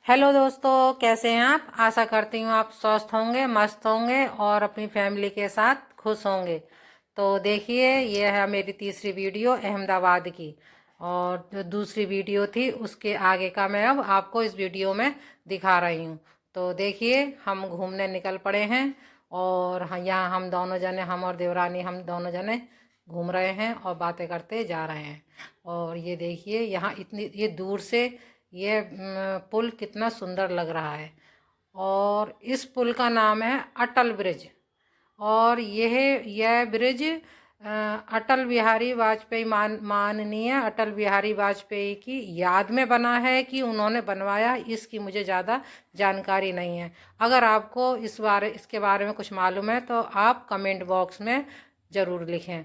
Hello दोस्तों, कैसे हैं आप। आशा करती हूँ आप स्वस्थ होंगे, मस्त होंगे और अपनी फैमिली के साथ खुश होंगे। तो देखिए, ये है मेरी तीसरी वीडियो अहमदाबाद की। और जो दूसरी वीडियो थी उसके आगे का मैं अब आपको इस वीडियो में दिखा रही हूँ। तो देखिए, हम घूमने निकल पड़े हैं। और यहाँ हम दोनों जने, हम और देवरानी, हम दोनों जने घूम रहे हैं और बातें करते जा रहे हैं। और ये देखिए, यहाँ इतनी ये दूर से ये पुल कितना सुंदर लग रहा है। और इस पुल का नाम है अटल ब्रिज। और यह ब्रिज अटल बिहारी वाजपेयी माननीय अटल बिहारी वाजपेयी की याद में बना है कि उन्होंने बनवाया, इसकी मुझे ज़्यादा जानकारी नहीं है। अगर आपको इसके बारे में कुछ मालूम है तो आप कमेंट बॉक्स में ज़रूर लिखें।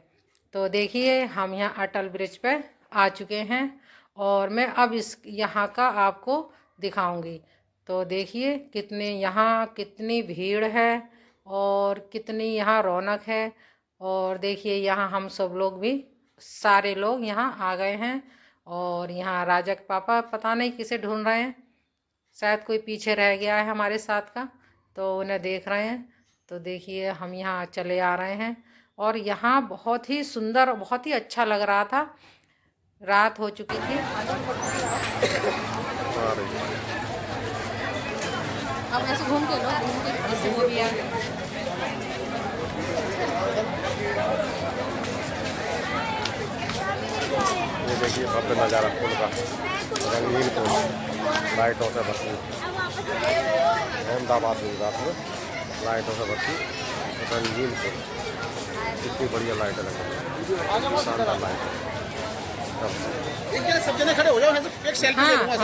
तो देखिए, हम यहाँ अटल ब्रिज पे आ चुके हैं और मैं अब इस यहाँ का आपको दिखाऊंगी। तो देखिए, कितनी भीड़ है और कितनी यहाँ रौनक है। और देखिए, यहाँ हम सब लोग भी, सारे लोग यहाँ आ गए हैं। और यहाँ राजा के पापा पता नहीं किसे ढूंढ रहे हैं, शायद कोई पीछे रह गया है हमारे साथ का, तो उन्हें देख रहे हैं। तो देखिए, हम यहाँ चले आ रहे हैं और यहाँ बहुत ही सुंदर, बहुत ही अच्छा लग रहा था। रात हो चुकी थी। अब ऐसे घूम के लो, घूम के ऐसे वो भी है। ये देखिए भव्य नज़ारा पुल का, रंगीन पुल, लाइटों से भरपूर। अहमदाबाद गुजरात में लाइटों से भरपूर रंगीन पुल। कितनी बढ़िया लाइटें लगी हैं, शानदार लाइट है। सब जने खड़े हो जाओ, एक सेल्फी ले लूंगा।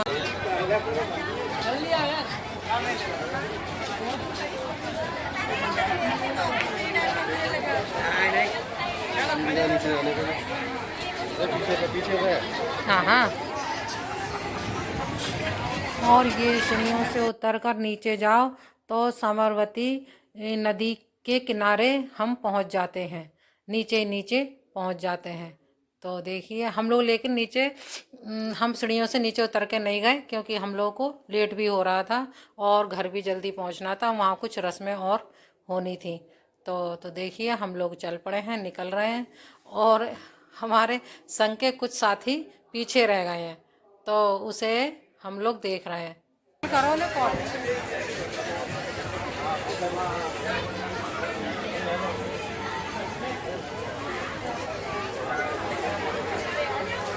पीछे है। हाँ हाँ। और ये सीढ़ियों से उतरकर नीचे जाओ तो साबरमती नदी के किनारे हम पहुंच जाते हैं। नीचे नीचे पहुंच जाते हैं। तो देखिए, हम लोग लेकिन नीचे हम सीढ़ियों से नीचे उतर के नहीं गए क्योंकि हम लोगों को लेट भी हो रहा था और घर भी जल्दी पहुंचना था, वहाँ कुछ रस्में और होनी थी। तो देखिए, हम लोग चल पड़े हैं, निकल रहे हैं। और हमारे संग के कुछ साथी पीछे रह गए हैं, तो उसे हम लोग देख रहे हैं। करो ले कॉल।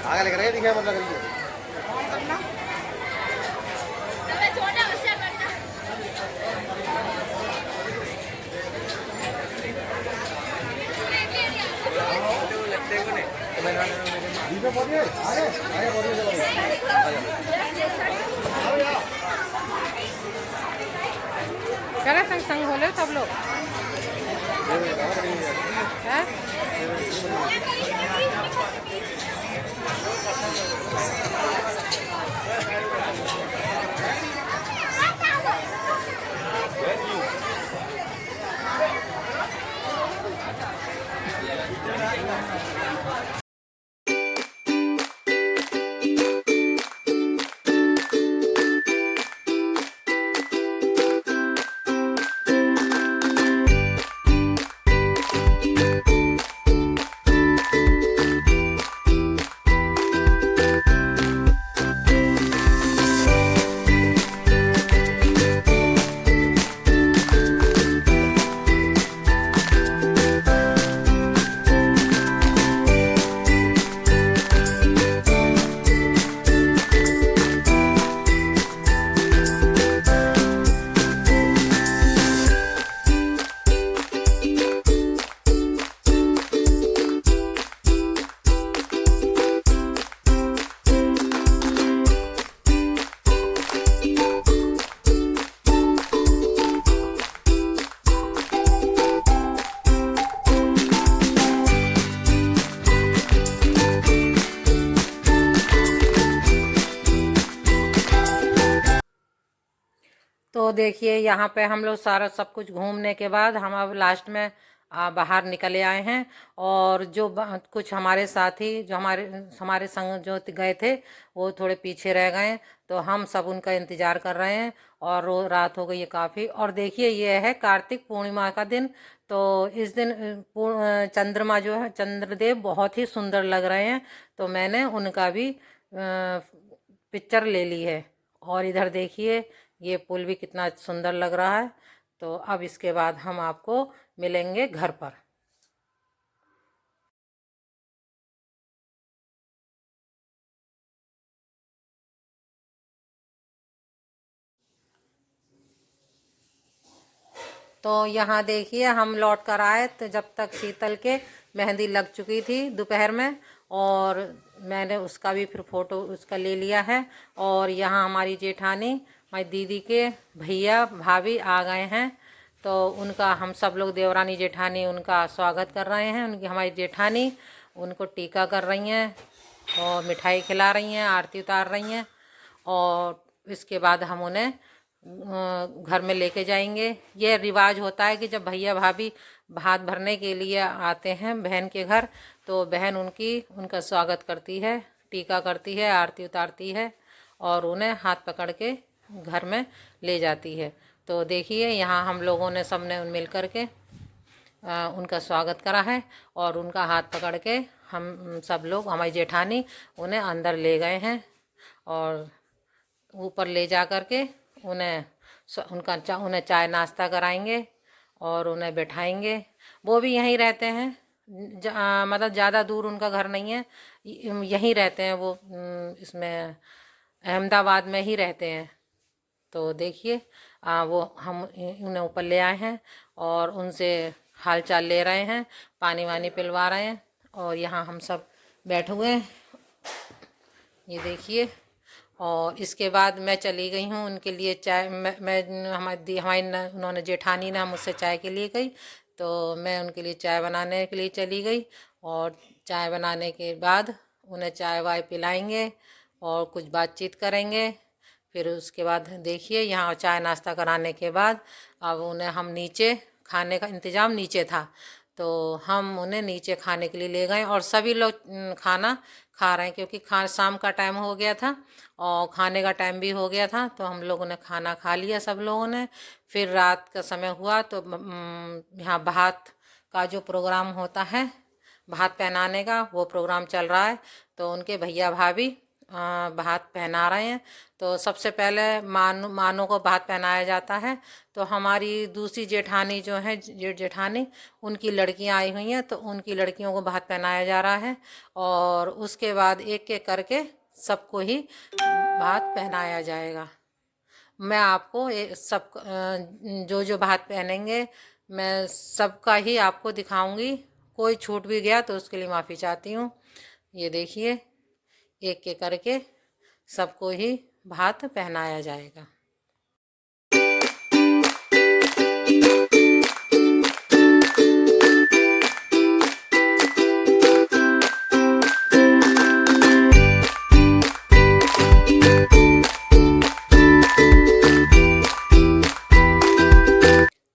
आगे लेकर आइए, दिखा मतलब करिए। चले संग संग बोले सब लोग हैं? तो देखिए, यहाँ पे हम लोग सारा सब कुछ घूमने के बाद हम अब लास्ट में बाहर निकले आए हैं। और जो कुछ हमारे साथी जो हमारे हमारे संग जो गए थे वो थोड़े पीछे रह गए, तो हम सब उनका इंतज़ार कर रहे हैं। और रात हो गई है काफ़ी। और देखिए ये है कार्तिक पूर्णिमा का दिन। तो इस दिन चंद्रमा जो है, चंद्रदेव बहुत ही सुंदर लग रहे हैं, तो मैंने उनका भी पिक्चर ले ली है। और इधर देखिए ये पुल भी कितना सुंदर लग रहा है। तो अब इसके बाद हम आपको मिलेंगे घर पर। तो यहाँ देखिए हम लौट कर आए, तो जब तक शीतल के मेहंदी लग चुकी थी दोपहर में, और मैंने उसका भी फिर फ़ोटो उसका ले लिया है। और यहाँ हमारी जेठानी, हमारी दीदी के भैया भाभी आ गए हैं, तो उनका हम सब लोग देवरानी जेठानी उनका स्वागत कर रहे हैं। उनकी हमारी जेठानी उनको टीका कर रही हैं और मिठाई खिला रही हैं, आरती उतार रही हैं। और इसके बाद हम उन्हें घर में लेके जाएंगे। ये रिवाज होता है कि जब भैया भाभी भात भरने के लिए आते हैं बहन के घर, तो बहन उनका स्वागत करती है, टीका करती है, आरती उतारती है और उन्हें हाथ पकड़ के घर में ले जाती है। तो देखिए यहाँ हम लोगों ने सबने मिल कर के उनका स्वागत करा है। और उनका हाथ पकड़ के हम सब लोग, हमारी जेठानी उन्हें अंदर ले गए हैं और ऊपर ले जा कर के उन्हें उन्हें चाय नाश्ता कराएंगे और उन्हें बैठाएंगे। वो भी यहीं रहते हैं, मतलब ज़्यादा दूर उनका घर नहीं है, यहीं रहते हैं वो, इसमें अहमदाबाद में ही रहते हैं। तो देखिए वो हम उन्हें ऊपर ले आए हैं और उनसे हाल चाल ले रहे हैं, पानी वानी पिलवा रहे हैं। और यहाँ हम सब बैठे हुए हैं, ये देखिए। और इसके बाद मैं चली गई हूँ उनके लिए चाय, मैं हमारी उन्होंने जेठानी ने मुझसे चाय के लिए गई, तो मैं उनके लिए चाय बनाने के लिए चली गई। और चाय बनाने के बाद उन्हें चाय वाय पिलाएंगे और कुछ बातचीत करेंगे। फिर उसके बाद देखिए यहाँ चाय नाश्ता कराने के बाद अब उन्हें हम नीचे, खाने का इंतज़ाम नीचे था, तो हम उन्हें नीचे खाने के लिए ले गए। और सभी लोग खाना खा रहे हैं क्योंकि शाम का टाइम हो गया था और खाने का टाइम भी हो गया था, तो हम लोगों ने खाना खा लिया सब लोगों ने। फिर रात का समय हुआ तो यहाँ भात का जो प्रोग्राम होता है, भात पहनाने का, वो प्रोग्राम चल रहा है। तो उनके भैया भाभी भात पहना रहे हैं। तो सबसे पहले मानो को भात पहनाया जाता है। तो हमारी दूसरी जेठानी जो है, जेठानी, उनकी लड़कियां आई हुई हैं, तो उनकी लड़कियों को भात पहनाया जा रहा है। और उसके बाद एक एक करके सबको ही भात पहनाया जाएगा। मैं आपको सब जो जो भात पहनेंगे मैं सबका ही आपको दिखाऊंगी। कोई छूट भी गया तो उसके लिए माफ़ी चाहती हूँ। ये देखिए एक एक करके सबको ही भात पहनाया जाएगा।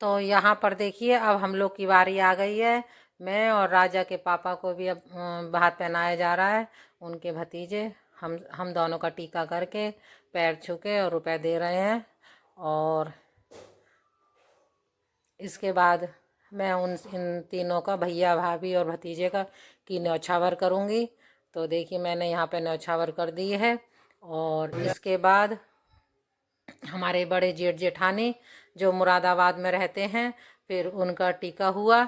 तो यहाँ पर देखिए अब हम लोग की बारी आ गई है। मैं और राजा के पापा को भी अब भात पहनाया जा रहा है। उनके भतीजे हम दोनों का टीका करके पैर छू के और रुपए दे रहे हैं। और इसके बाद मैं इन तीनों का, भैया भाभी और भतीजे का, की न्यौछावर करूँगी। तो देखिए मैंने यहाँ पे न्यौछावर कर दी है। और इसके बाद हमारे बड़े जेठ जेठानी जो मुरादाबाद में रहते हैं, फिर उनका टीका हुआ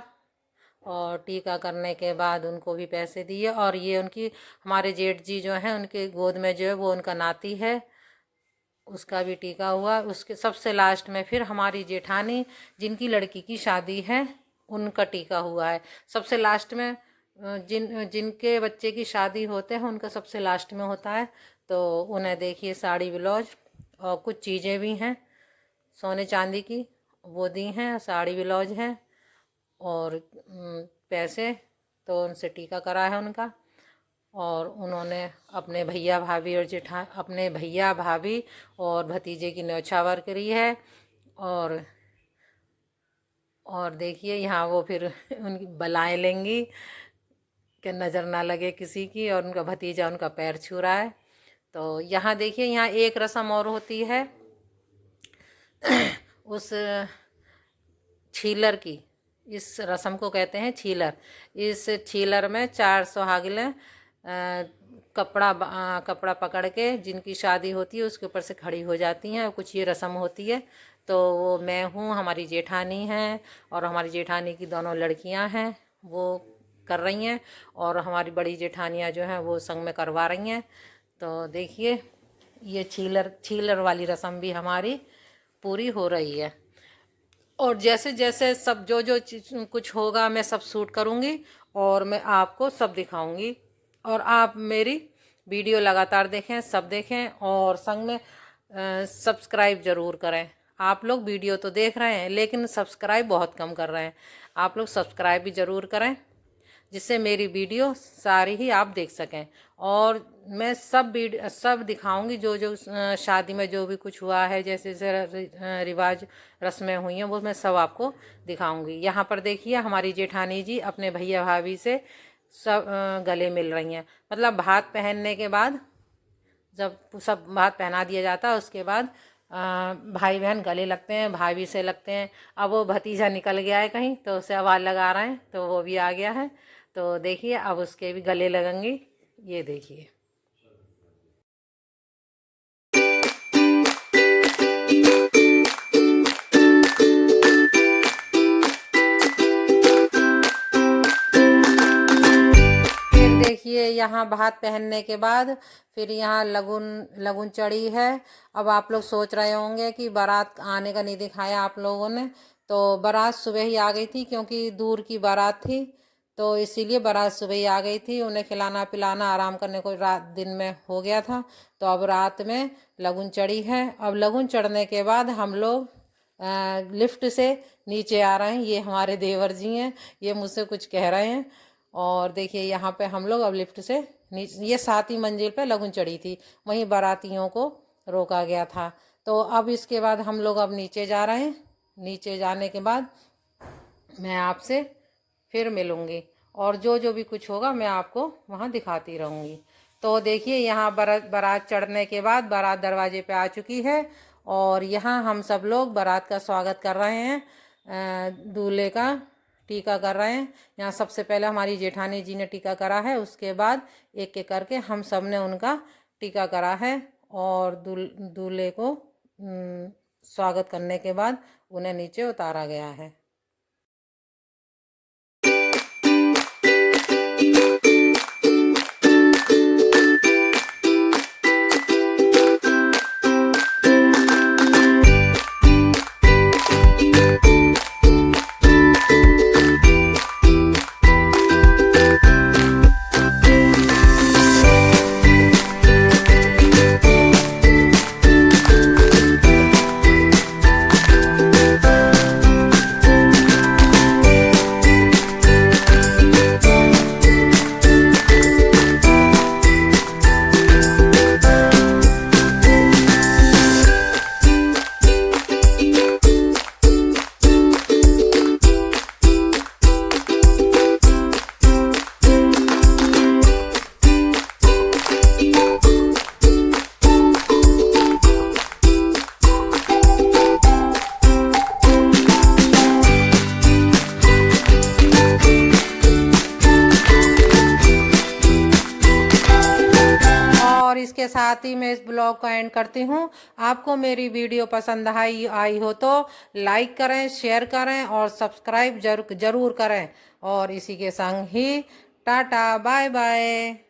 और टीका करने के बाद उनको भी पैसे दिए। और ये उनकी, हमारे जेठ जी जो हैं उनके गोद में जो है वो उनका नाती है, उसका भी टीका हुआ। उसके सबसे लास्ट में फिर हमारी जेठानी जिनकी लड़की की शादी है उनका टीका हुआ है। सबसे लास्ट में जिनके बच्चे की शादी होते हैं उनका सबसे लास्ट में होता है। तो उन्हें देखिए साड़ी ब्लाउज और कुछ चीज़ें भी हैं सोने चांदी की, वो दी हैं, साड़ी ब्लाउज हैं और पैसे। तो उनसे टीका करा है उनका। और उन्होंने अपने भैया भाभी और भतीजे की न्यौछावर करी है। और देखिए यहाँ वो फिर उनकी बलाएं लेंगी कि नज़र ना लगे किसी की, और उनका भतीजा उनका पैर छू रहा है। तो यहाँ देखिए, यहाँ एक रस्म और होती है उस छीलर की। इस रस्म को कहते हैं छीलर। इस छीलर में 4 सुहागिनें कपड़ा पकड़ के, जिनकी शादी होती है उसके ऊपर से खड़ी हो जाती हैं। कुछ ये रस्म होती है। तो वो मैं हूँ, हमारी जेठानी हैं, और हमारी जेठानी की दोनों लड़कियां हैं, वो कर रही हैं, और हमारी बड़ी जेठानियाँ जो हैं वो संग में करवा रही हैं। तो देखिए, ये छीलर वाली रस्म भी हमारी पूरी हो रही है। और जैसे जैसे सब जो कुछ होगा मैं सब शूट करूँगी, और मैं आपको सब दिखाऊंगी। और आप मेरी वीडियो लगातार देखें, सब देखें, और संग में सब्सक्राइब ज़रूर करें। आप लोग वीडियो तो देख रहे हैं लेकिन सब्सक्राइब बहुत कम कर रहे हैं। आप लोग सब्सक्राइब भी ज़रूर करें, जिससे मेरी वीडियो सारी ही आप देख सकें। और मैं सब दिखाऊंगी, जो शादी में जो भी कुछ हुआ है, जैसे रिवाज रस्में हुई हैं, वो मैं सब आपको दिखाऊंगी। यहाँ पर देखिए, हमारी जेठानी जी अपने भैया भाभी से सब गले मिल रही हैं। मतलब भात पहनने के बाद, जब सब भात पहना दिया जाता है, उसके बाद भाई बहन गले लगते हैं, भाभी से लगते हैं। अब वो भतीजा निकल गया है कहीं, तो उसे आवाज़ लगा रहे हैं, तो वो भी आ गया है। तो देखिए, अब उसके भी गले लगेंगे। ये देखिए। फिर देखिए, यहाँ भात पहनने के बाद फिर यहाँ लगुन चढ़ी है। अब आप लोग सोच रहे होंगे कि बारात आने का नहीं दिखाया आप लोगों ने। तो बारात सुबह ही आ गई थी, क्योंकि दूर की बारात थी, तो इसीलिए बारात सुबह ही आ गई थी। उन्हें खिलाना पिलाना आराम करने को रात दिन में हो गया था। तो अब रात में लगुन चढ़ी है। अब लगुन चढ़ने के बाद हम लोग लिफ्ट से नीचे आ रहे हैं। ये हमारे देवर जी हैं, ये मुझसे कुछ कह रहे हैं। और देखिए, यहाँ पे हम लोग अब लिफ्ट से नीचे, ये 7वीं मंजिल पे लगुन चढ़ी थी, वहीं बारातियों को रोका गया था। तो अब इसके बाद हम लोग अब नीचे जा रहे हैं। नीचे जाने के बाद मैं आपसे फिर मिलूँगी, और जो भी कुछ होगा मैं आपको वहाँ दिखाती रहूँगी। तो देखिए, यहाँ बारात चढ़ने के बाद बारात दरवाजे पे आ चुकी है, और यहाँ हम सब लोग बारात का स्वागत कर रहे हैं। दूल्हे का टीका कर रहे हैं। यहाँ सबसे पहले हमारी जेठानी जी ने टीका करा है, उसके बाद एक एक करके हम सब ने उनका टीका करा है। और दूल्हे को स्वागत करने के बाद उन्हें नीचे उतारा गया है। इसके साथ ही मैं इस ब्लॉग को एंड करती हूँ। आपको मेरी वीडियो पसंद आई हो तो लाइक करें, शेयर करें और सब्सक्राइब जरूर करें। और इसी के संग ही टाटा बाय बाय।